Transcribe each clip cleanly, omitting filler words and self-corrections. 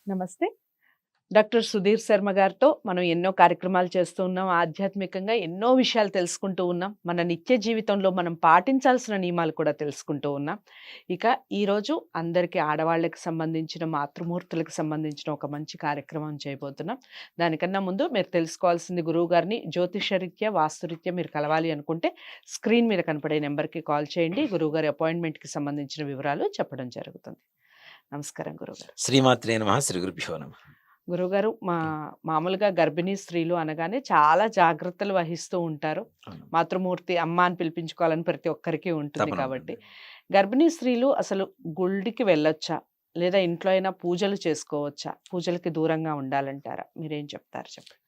నమస్తే. డాక్టర్ సుధీర్ శర్మ గారితో మనం ఎన్నో కార్యక్రమాలు చేస్తూ ఉన్నాం. ఆధ్యాత్మికంగా ఎన్నో విషయాలు తెలుసుకుంటూ ఉన్నాం. మన నిత్య జీవితంలో మనం పాటించాల్సిన నియమాలు కూడా తెలుసుకుంటూ ఉన్నాం. ఇక ఈరోజు అందరికీ ఆడవాళ్ళకి సంబంధించిన, మాతృమూర్తులకు సంబంధించిన ఒక మంచి కార్యక్రమం చేయబోతున్నాం. దానికన్నా ముందు మీరు తెలుసుకోవాల్సింది గురువుగారిని జ్యోతిషరీత్యా, వాస్తురీత్యా మీరు కలవాలి అనుకుంటే స్క్రీన్ మీద కనపడే నెంబర్‌కి కాల్ చేయండి. గురువుగారి అపాయింట్‌మెంట్‌కి సంబంధించిన వివరాలు చెప్పడం జరుగుతుంది. నమస్కారం గురువుగారు. శ్రీమాత్రే నమః. శ్రీ గురుభ్యో నమః. గురువుగారు, మామూలుగా గర్భిణీ స్త్రీలు అనగానే చాలా జాగ్రత్తలు వహిస్తూ ఉంటారు. అవును. మాతృమూర్తి అమ్మ అని పిలిపించుకోవాలని ప్రతి ఒక్కరికి ఉంటుంది తప్పకుండా కాబట్టి. ఉంటుంది. గర్భిణీ స్త్రీలు అసలు గుడికి వెళ్ళొచ్చా? లేదా ఇంట్లో అయినా పూజలు చేసుకోవచ్చా? పూజలకి దూరంగా ఉండాలంటారా? మీరేం చెప్తారు చెప్పండి?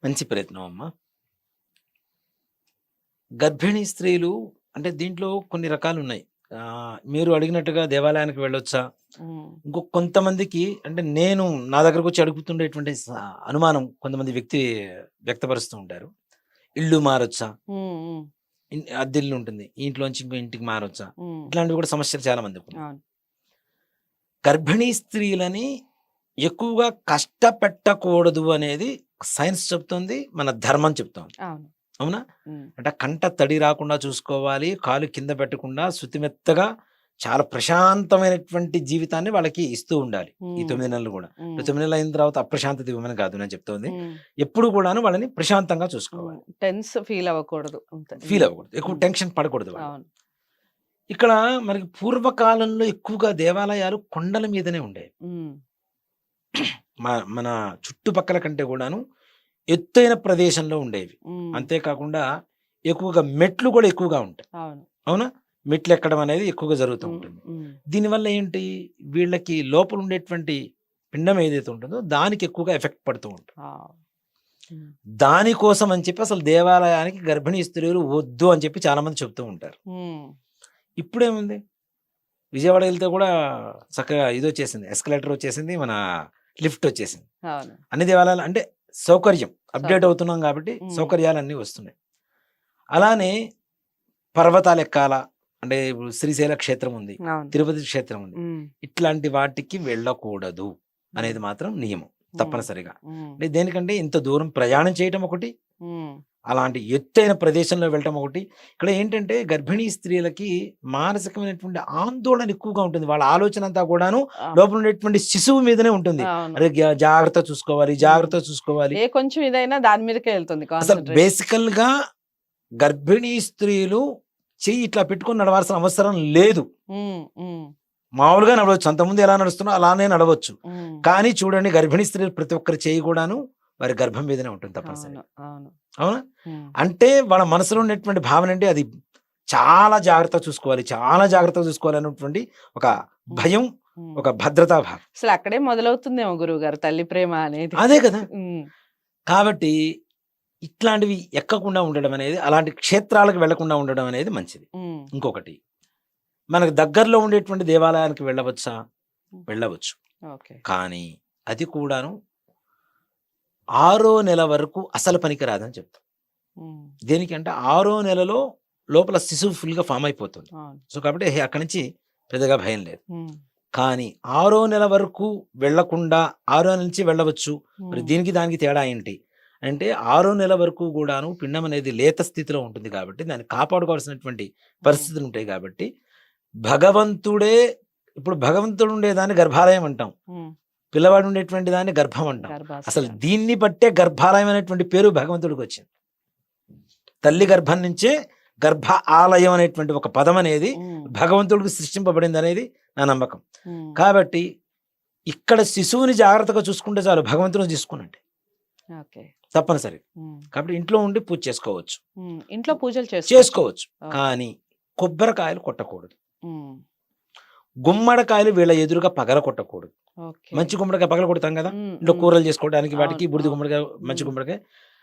మంచి ప్రయత్నం అమ్మా. గర్భిణీ స్త్రీలు అంటే దీంట్లో కొన్ని రకాలున్నాయి. మీరు అడిగినట్టుగా దేవాలయానికి వెళ్ళొచ్చా? కొంతమందికి అంటే నేను నా దగ్గరకొచ్చి అడుగుతుండేటువంటి అనుమానం కొంతమంది వ్యక్తపరుస్తూ ఉంటారు. ఇల్లు మారొచ్చా? అద్దెల్లు ఉంటుంది. ఇంట్లోంచి ఇంకో ఇంటికి మారొచ్చా? ఇట్లాంటివి కూడా సమస్యలు చాలా మందికి. గర్భిణీ స్త్రీలని ఎక్కువగా కష్టపెట్టకూడదు అనేది సైన్స్ చెప్తుంది, మన ధర్మం చెప్తుంది. అవునా? అంటే కంట తడి రాకుండా చూసుకోవాలి, కాలు కింద పెట్టకుండా శుతిమెత్తగా చాలా ప్రశాంతమైనటువంటి జీవితాన్ని వాళ్ళకి ఇస్తూ ఉండాలి ఈ 9 నెలలు కూడా. 9 నెలలు అయిన తర్వాత అప్రశాంతత ఇవ్వమని కాదు నేను చెప్తోంది. ఎప్పుడు కూడాను వాళ్ళని ప్రశాంతంగా చూసుకోవాలి. ఫీల్ అవ్వకూడదు, ఎక్కువ టెన్షన్ పడకూడదు. ఇక్కడ మనకి పూర్వకాలంలో ఎక్కువగా దేవాలయాలు కొండల మీదనే ఉండేవి. మన చుట్టుపక్కల కంటే కూడాను ఎత్తైన ప్రదేశంలో ఉండేవి. అంతేకాకుండా ఎక్కువగా మెట్లు కూడా ఎక్కువగా ఉంటాయి. అవునా? మెట్లు ఎక్కడం అనేది ఎక్కువగా జరుగుతూ ఉంటుంది. దీనివల్ల ఏంటి, వీళ్ళకి లోపల ఉండేటువంటి పిండం ఏదైతే ఉంటుందో దానికి ఎక్కువగా ఎఫెక్ట్ పడుతూ ఉంటుంది. దానికోసం అని చెప్పి అసలు దేవాలయానికి గర్భిణీ స్త్రీలు వద్దు అని చెప్పి చాలా మంది చెప్తూ ఉంటారు. ఇప్పుడేముంది, విజయవాడ వెళ్తే కూడా చక్కగా ఇది వచ్చేసింది, ఎస్కలేటర్ వచ్చేసింది, మన లిఫ్ట్ వచ్చేసింది. అన్ని దేవాలయాలు అంటే సౌకర్యం అప్డేట్ అవుతున్నాం కాబట్టి సౌకర్యాలన్నీ వస్తున్నాయి. అలానే పర్వతాలు ఎక్కాల అంటే ఇప్పుడు శ్రీశైల క్షేత్రం ఉంది, తిరుపతి క్షేత్రం ఉంది, ఇట్లాంటి వాటికి వెళ్ళకూడదు అనేది మాత్రం నియమం తప్పనిసరిగా. అంటే దేనికంటే ఇంత దూరం ప్రయాణం చేయటం ఒకటి, అలాంటి ఎత్తైన ప్రదేశంలో వెళ్ళటం ఒకటి. ఇక్కడ ఏంటంటే గర్భిణీ స్త్రీలకి మానసికమైనటువంటి ఆందోళన ఎక్కువగా ఉంటుంది. వాళ్ళ ఆలోచన అంతా కూడాను లోపల ఉండేటువంటి శిశువు మీదనే ఉంటుంది. అరే జాగ్రత్త చూసుకోవాలి, కొంచెం ఇదైనా దాని మీదకే వెళ్తుంది. అసలు బేసికల్ గా గర్భిణీ స్త్రీలు చెయ్యి ఇట్లా పెట్టుకుని నడవాల్సిన అవసరం లేదు. మామూలుగా నడవచ్చు, అంతకుముందు ఎలా నడుస్తున్నా అలానే నడవచ్చు. కానీ చూడండి, గర్భిణీ స్త్రీలు ప్రతి ఒక్కరి చెయ్యి కూడాను వారి గర్భం మీదనే ఉంటుంది తప్పనిసరి. అవునా? అంటే వాళ్ళ మనసులో ఉన్నటువంటి భావన అంటే అది చాలా జాగ్రత్తగా చూసుకోవాలి అనేటువంటి ఒక భయం, ఒక భద్రతా భావం. అసలు అక్కడే మొదలవుతుందేమో గురువు గారు తల్లి ప్రేమ అనేది. అదే కదా. కాబట్టి ఇట్లాంటివి ఎక్కకుండా ఉండడం అనేది, అలాంటి క్షేత్రాలకు వెళ్లకుండా ఉండడం అనేది మంచిది. ఇంకొకటి, మనకు దగ్గరలో ఉండేటువంటి దేవాలయానికి వెళ్ళవచ్చు. కానీ అది కూడాను 6వ నెల వరకు అసలు పనికి రాదని చెప్తాం. దేనికంటే 6వ నెలలో లోపల శిశువు ఫుల్ గా ఫామ్ అయిపోతుంది. సో కాబట్టి అక్కడి నుంచి పెద్దగా భయం లేదు. కానీ 6వ నెల వరకు వెళ్లకుండా 6వ నెల నుంచి వెళ్ళవచ్చు. మరి దీనికి దానికి తేడా ఏంటి అంటే, 6వ నెల వరకు కూడాను పిండం అనేది లేత స్థితిలో ఉంటుంది కాబట్టి దాన్ని కాపాడుకోవాల్సినటువంటి పరిస్థితులు ఉంటాయి. కాబట్టి భగవంతుడు ఉండేదాన్ని గర్భాలయం అంటాం, పిల్లవాడు ఉండేటువంటి దాన్ని గర్భం అంటాం. అసలు దీన్ని బట్టే గర్భాలయం అనేటువంటి పేరు భగవంతుడికి వచ్చింది. తల్లి గర్భం నుంచే గర్భ ఆలయం అనేటువంటి ఒక పదం అనేది భగవంతుడికి సృష్టింపబడింది అనేది నా నమ్మకం. కాబట్టి ఇక్కడ శిశువుని జాగ్రత్తగా చూసుకుంటే చాలు, భగవంతుని చూసుకునండి తప్పనిసరి. కాబట్టి ఇంట్లో ఉండి పూజ చేసుకోవచ్చు, ఇంట్లో పూజలు చేసుకోవచ్చు. కానీ కొబ్బరికాయలు కొట్టకూడదు, గుమ్మడికాయలు వీళ్ళ ఎదురుగా పగల కొట్టకూడదు. మంచి గుమ్మడికాయ పగల కొడతాం కదా ఇంట్లో కూరలు చేసుకోవడానికి, వాటికి బుడిది గుమ్మడికాయ, మంచి గుమ్మడికాయ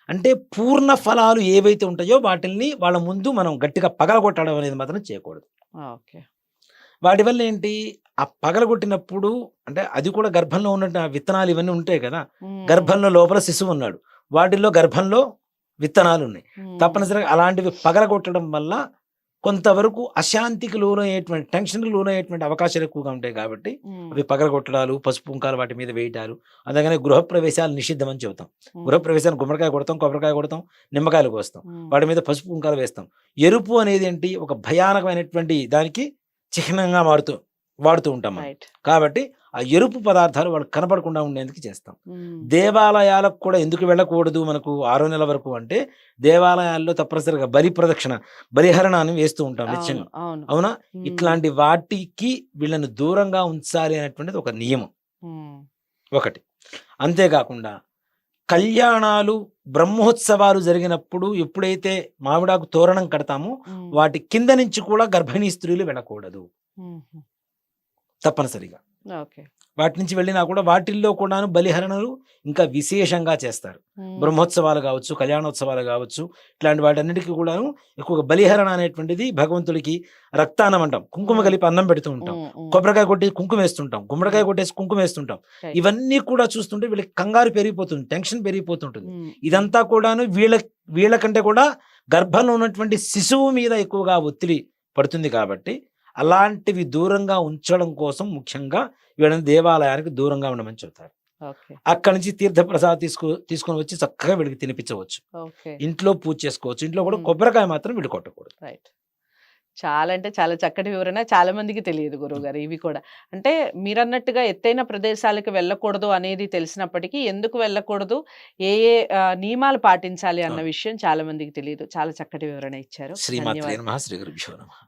అంటే పూర్ణ ఫలాలు ఏవైతే ఉంటాయో వాటిల్ని వాళ్ళ ముందు మనం గట్టిగా పగల కొట్టడం అనేది మాత్రం చేయకూడదు. వాటి వల్ల ఏంటి, ఆ పగలగొట్టినప్పుడు అంటే అది కూడా గర్భంలో ఉన్న విత్తనాలు ఇవన్నీ ఉంటాయి కదా, గర్భంలో లోపల శిశువు ఉన్నాడు, వాటిల్లో గర్భంలో విత్తనాలు ఉన్నాయి. తప్పనిసరిగా అలాంటివి పగలగొట్టడం వల్ల కొంతవరకు అశాంతికి లోనయ్యేటువంటి టెన్షన్కి లోనయ్యేటువంటి అవకాశాలు ఎక్కువగా ఉంటాయి కాబట్టి అవి పగలగొట్టడాలు, పసుపు కుంకాలు వాటి మీద వేయటాలు, అందుకనే గృహప్రవేశాలు నిషిద్ధం అని చెబుతాం. గృహప్రవేశాన్ని గుమ్మడికాయ కొడతాం, కొబ్బరికాయ కొడతాం, నిమ్మకాయలు కోస్తాం, వాటి మీద పసుపు కుంకాలు వేస్తాం. ఎరుపు అనేది ఏంటి, ఒక భయానకమైనటువంటి దానికి చిహ్నంగా వాడుతూ ఉంటాం మనం. రైట్. కాబట్టి ఆ ఎరుపు పదార్థాలు వాళ్ళు కనపడకుండా ఉండేందుకు చేస్తాం. దేవాలయాలకు కూడా ఎందుకు వెళ్ళకూడదు మనకు 6 నెలల వరకు అంటే, దేవాలయాల్లో తప్పనిసరిగా బలి ప్రదక్షిణ, బలిహరణ అని వేస్తూ ఉంటాం నిత్యంగా. అవును. అవునా? ఇట్లాంటి వాటికి వీళ్ళని దూరంగా ఉంచాలి అనేటువంటిది ఒక నియమం ఒకటి. అంతేకాకుండా కళ్యాణాలు, బ్రహ్మోత్సవాలు జరిగినప్పుడు ఎప్పుడైతే మామిడాకు తోరణం కడతామో వాటి కింద నుంచి కూడా గర్భిణీ స్త్రీలు వెళ్ళకూడదు తప్పనిసరిగా. ఓకే. వాటి నుంచి వెళ్ళినా కూడా వాటిల్లో కూడాను బలిహరణలు ఇంకా విశేషంగా చేస్తారు. బ్రహ్మోత్సవాలు కావచ్చు, కళ్యాణోత్సవాలు కావచ్చు, ఇట్లాంటి వాటన్నిటికీ కూడాను ఎక్కువగా బలిహరణ అనేటువంటిది భగవంతుడికి రక్తాన్నం అంటాం, కుంకుమ కలిపి అన్నం పెడుతూ ఉంటాం, కొబ్బరికాయ కొట్టి కుంకుమ వేస్తుంటాం, గుమ్మడికాయ కొట్టేసి కుంకుమ వేస్తుంటాం. ఇవన్నీ కూడా చూస్తుంటే వీళ్ళకి కంగారు పెరిగిపోతుంది, టెన్షన్ పెరిగిపోతుంటుంది. ఇదంతా కూడాను వీళ్ళకంటే కూడా గర్భంలో ఉన్నటువంటి శిశువు మీద ఎక్కువగా ఒత్తిడి పడుతుంది. కాబట్టి అలాంటివి దూరంగా ఉంచడం కోసం ముఖ్యంగా వీళ్ళని దేవాలయానికి దూరంగా ఉండమని చెబుతారు. అక్కడి నుంచి తీర్థప్రసాద్ తీసుకొని వచ్చి చక్కగా వీళ్ళకి తినిపించవచ్చు, ఇంట్లో పూజ చేసుకోవచ్చు. ఇంట్లో కూడా కొబ్బరికాయ మాత్రం వీళ్ళు కొట్టకూడదు. రైట్. చాలా అంటే చాలా చక్కటి వివరణ. చాలా మందికి తెలియదు గురువుగారు ఇవి కూడా. అంటే మీరన్నట్టుగా ఎత్తైన ప్రదేశాలకు వెళ్ళకూడదు అనేది తెలిసినప్పటికీ ఎందుకు వెళ్ళకూడదు, ఏ నియమాలు పాటించాలి అన్న విషయం చాలా మందికి తెలియదు. చాలా చక్కటి వివరణ ఇచ్చారు. శ్రీమాత్రే ధన్యవాదాలు. నమః. శ్రీ గురుభ్యో నమః.